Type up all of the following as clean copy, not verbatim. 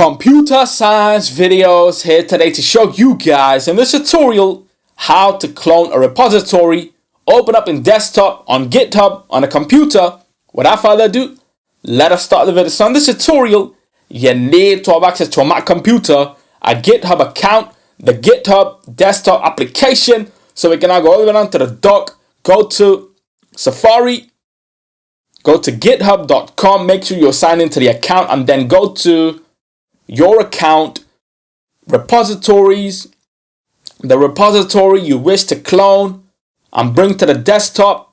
Computer science videos here today to show you guys in this tutorial how to clone a repository, open up in desktop on GitHub on a computer. Without further ado, let us start the video. So in this tutorial, you need to have access to a Mac computer, a GitHub account, the GitHub desktop application. So we can now go all the way down to the dock, go to Safari, go to github.com, make sure you're signed into the account, and then go to your account, repositories, the repository you wish to clone and bring to the desktop.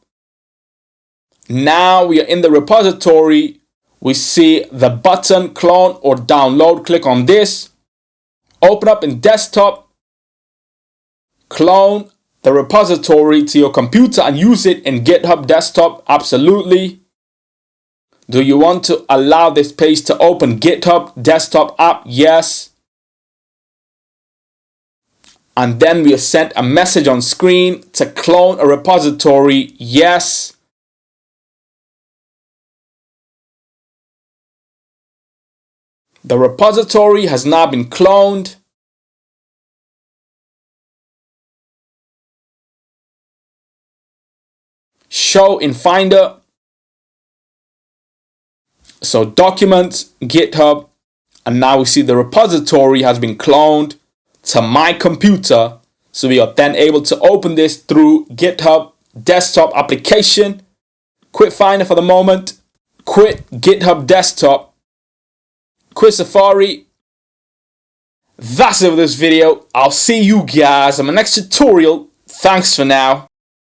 Now we are in the repository. We see the button clone or download. Click on this, open up in desktop, clone the repository to your computer and use it in GitHub desktop. Absolutely. Do you want to allow this page to open GitHub desktop app? Yes. And then we are sent a message on screen to clone a repository. Yes. The repository has now been cloned. Show in Finder. So documents, GitHub, and now we see the repository has been cloned to my computer. So we are then able to open this through GitHub desktop application. Quit Finder for the moment. Quit GitHub desktop. Quit Safari. That's it for this video. I'll see you guys in my next tutorial. Thanks for now.